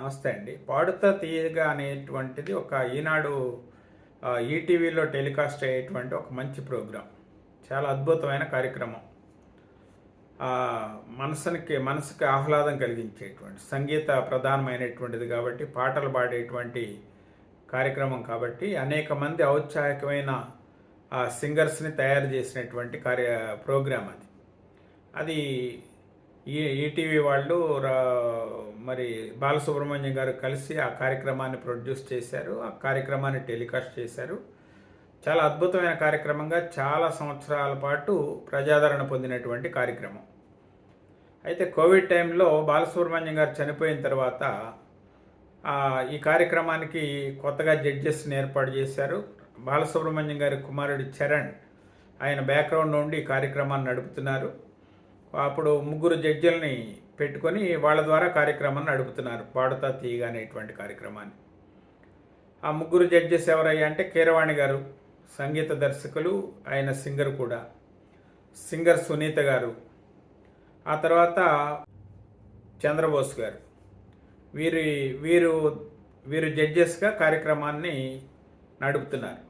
నమస్తే అండి. 'పాడుతా తీయగా' అనేటువంటిది ఒక ఈనాడు ఈటీవీలో టెలికాస్ట్ అయ్యేటువంటి ఒక మంచి ప్రోగ్రాం. చాలా అద్భుతమైన కార్యక్రమం. మనసుకి ఆహ్లాదం కలిగించేటువంటి సంగీత ప్రధానమైనటువంటిది కాబట్టి, పాటలు పాడేటువంటి కార్యక్రమం కాబట్టి అనేక మంది ఔత్సాహికమైన సింగర్స్ని తయారు చేసినటువంటి ప్రోగ్రాం అది. అది ఈటీవీ వాళ్ళు మరి బాలసుబ్రహ్మణ్యం గారు కలిసి ఆ కార్యక్రమాన్ని ప్రొడ్యూస్ చేశారు. ఆ కార్యక్రమాన్ని టెలికాస్ట్ చేశారు. చాలా అద్భుతమైన కార్యక్రమంగా చాలా సంవత్సరాల పాటు ప్రజాదరణ పొందినటువంటి కార్యక్రమం. అయితే కోవిడ్ టైంలో బాలసుబ్రహ్మణ్యం గారు చనిపోయిన తర్వాత ఈ కార్యక్రమానికి కొత్తగా జడ్జెస్ని ఏర్పాటు చేశారు. బాలసుబ్రహ్మణ్యం గారి కుమారుడు చరణ్ ఆయన బ్యాక్గ్రౌండ్ నుండి ఈ కార్యక్రమాన్ని నడుపుతున్నారు. అప్పుడు ముగ్గురు జడ్జిల్ని పెట్టుకొని వాళ్ళ ద్వారా కార్యక్రమాన్ని నడుపుతున్నారు, పాడుతా తీయగా అనేటువంటి కార్యక్రమాన్ని. ఆ ముగ్గురు జడ్జెస్ ఎవరయ్యా అంటే కీరవాణి గారు సంగీత దర్శకులు, ఆయన సింగర్ కూడా, సింగర్ సునీత గారు, ఆ తర్వాత చంద్రబోస్ గారు. వీరు వీరు వీరు జడ్జెస్గా కార్యక్రమాన్ని నడుపుతున్నారు.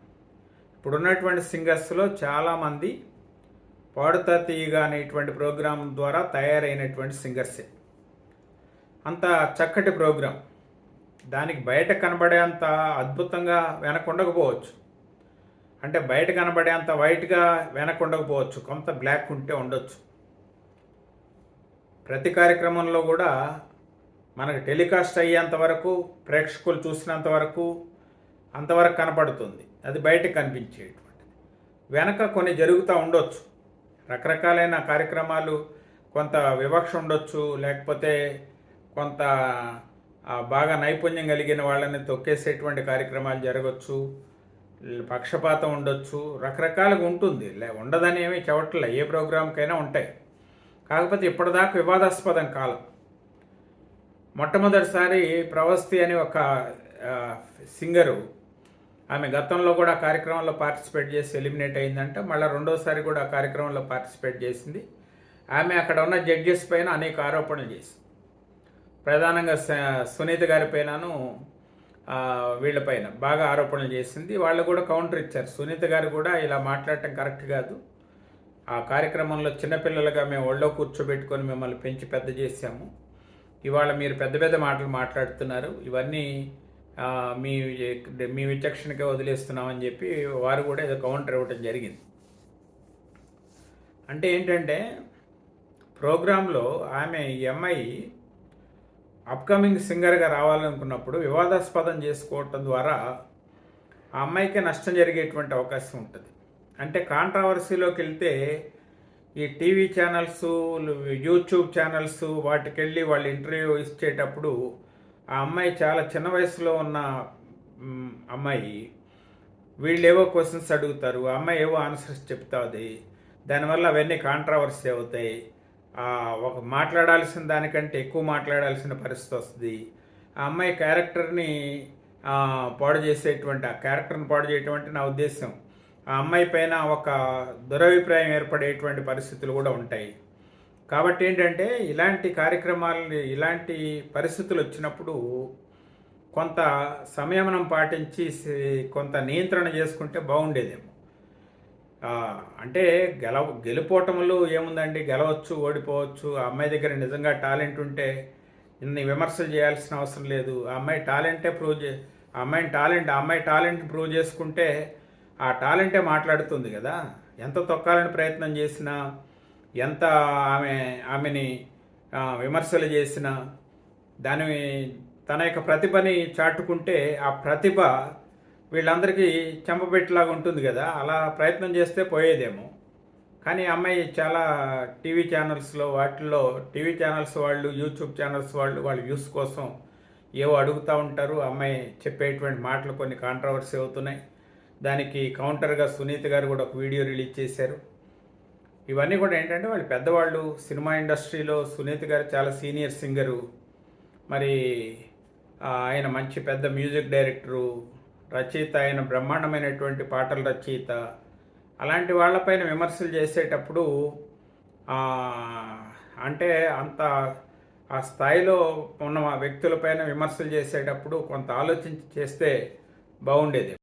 ఇప్పుడున్నటువంటి సింగర్స్లో చాలామంది పాడుతా తీయగా అనేటువంటి ప్రోగ్రాం ద్వారా తయారైనటువంటి సింగర్సే. అంత చక్కటి ప్రోగ్రాం, దానికి బయట కనబడేంత అద్భుతంగా వెనకుండకపోవచ్చు, అంటే బయట కనబడేంత వైట్గా వెనకుండకపోవచ్చు, కొంత బ్లాక్ ఉంటే ఉండొచ్చు. ప్రతి కార్యక్రమంలో కూడా మనకు టెలికాస్ట్ అయ్యేంత వరకు, ప్రేక్షకులు చూసినంత వరకు అంతవరకు కనపడుతుంది, అది బయటకు కనిపించేటువంటిది. వెనక కొన్ని జరుగుతూ ఉండొచ్చు, రకరకాలైన కార్యక్రమాలు, కొంత వివక్ష ఉండొచ్చు, లేకపోతే కొంత బాగా నైపుణ్యం కలిగిన వాళ్ళని తొక్కేసేటువంటి కార్యక్రమాలు జరగచ్చు, పక్షపాతం ఉండొచ్చు, రకరకాలుగా ఉంటుంది. ఉండదని ఏమీ చెప్పట్లే, ఏ ప్రోగ్రాంకైనా ఉంటాయి. కాకపోతే ఇప్పటిదాకా వివాదాస్పదం కాలం. మొట్టమొదటిసారి ప్రవస్తి అని ఒక సింగరు, ఆమె గతంలో కూడా కార్యక్రమంలో పార్టిసిపేట్ చేసి ఎలిమినేట్ అయిందంట. మళ్ళీ రెండోసారి కూడా ఆ కార్యక్రమంలో పార్టిసిపేట్ చేసింది. ఆమె అక్కడ ఉన్న జడ్జెస్ పైన అనేక ఆరోపణలు చేసింది. ప్రధానంగా సునీత గారి పైనను వీళ్ళపైన బాగా ఆరోపణలు చేసింది. వాళ్ళు కూడా కౌంటర్ ఇచ్చారు. సునీత గారు కూడా ఇలా మాట్లాడటం కరెక్ట్ కాదు, ఆ కార్యక్రమంలో చిన్నపిల్లలుగా మేము ఒళ్ళో కూర్చోబెట్టుకొని మిమ్మల్ని పెంచి పెద్ద చేశాము, ఇవాళ మీరు పెద్ద పెద్ద మాటలు మాట్లాడుతున్నారు, ఇవన్నీ మీ విచక్షణకే వదిలేస్తున్నామని చెప్పి వారు కూడా ఏదో కౌంటర్ ఇవ్వటం జరిగింది. అంటే ఏంటంటే ప్రోగ్రాంలో ఆమె ఈ అమ్మాయి అప్కమింగ్ సింగర్గా రావాలనుకున్నప్పుడు వివాదాస్పదం చేసుకోవటం ద్వారా ఆ అమ్మాయికే నష్టం జరిగేటువంటి అవకాశం ఉంటుంది. అంటే కాంట్రవర్సీలోకి వెళ్తే ఈ టీవీ ఛానల్స్, యూట్యూబ్ ఛానల్స్ వాటికి వెళ్ళి వాళ్ళు ఇంటర్వ్యూ ఇచ్చేటప్పుడు ఆ అమ్మాయి చాలా చిన్న వయసులో ఉన్న అమ్మాయి, వీళ్ళు ఏవో క్వశ్చన్స్ అడుగుతారు, ఆ అమ్మాయి ఏవో ఆన్సర్స్ చెప్తుంది, దానివల్ల అవన్నీ కాంట్రవర్సీ అవుతాయి. ఒక మాట్లాడాల్సిన దానికంటే ఎక్కువ మాట్లాడాల్సిన పరిస్థితి వస్తుంది. ఆ అమ్మాయి క్యారెక్టర్ని పాడు చేసేటువంటి, ఆ క్యారెక్టర్ని పాడు చేయటువంటి నా ఉద్దేశం, ఆ అమ్మాయి పైన ఒక దురభిప్రాయం ఏర్పడేటువంటి పరిస్థితులు కూడా ఉంటాయి. కాబట్టి ఏంటంటే ఇలాంటి కార్యక్రమాలని, ఇలాంటి పరిస్థితులు వచ్చినప్పుడు కొంత సంయమనం పాటించి కొంత నియంత్రణ చేసుకుంటే బాగుండేదేమో. అంటే గెలుపోవటములు ఏముందండి, గెలవచ్చు, ఓడిపోవచ్చు. ఆ అమ్మాయి దగ్గర నిజంగా టాలెంట్ ఉంటే ఇన్ని విమర్శలు చేయాల్సిన అవసరం లేదు. ఆ అమ్మాయి టాలెంటే ఆ అమ్మాయి టాలెంట్ ప్రూవ్ చేసుకుంటే ఆ టాలెంటే మాట్లాడుతుంది కదా. ఎంత తొక్కాలని ప్రయత్నం చేసినా, ఎంత ఆమెని విమర్శలు చేసినా, తన యొక్క ప్రతిభని చాటుకుంటే ఆ ప్రతిభ వీళ్ళందరికీ చెంపపెట్టేలాగా ఉంటుంది కదా. అలా ప్రయత్నం చేస్తే పోయేదేమో. కానీ అమ్మాయి చాలా టీవీ ఛానల్స్లో, టీవీ ఛానల్స్ వాళ్ళు, యూట్యూబ్ ఛానల్స్ వాళ్ళు వాళ్ళ వ్యూస్ కోసం ఏవో అడుగుతూ ఉంటారు. అమ్మాయి చెప్పేటువంటి మాటలు కొన్ని కాంట్రవర్సీ అవుతున్నాయి. దానికి కౌంటర్గా సునీత గారు కూడా ఒక వీడియో రిలీజ్ చేశారు. ఇవన్నీ కూడా ఏంటంటే వాళ్ళు పెద్దవాళ్ళు, సినిమా ఇండస్ట్రీలో సునీత గారు చాలా సీనియర్ సింగరు, మరి ఆయన మంచి పెద్ద మ్యూజిక్ డైరెక్టరు, రచయిత, ఆయన బ్రహ్మాండమైనటువంటి పాటల రచయిత. అలాంటి వాళ్ళపైన విమర్శలు చేసేటప్పుడు అంటే అంత ఆ స్థాయిలో ఉన్న వ్యక్తులపైన విమర్శలు చేసేటప్పుడు కొంత ఆలోచించి చేస్తే బాగుండేది.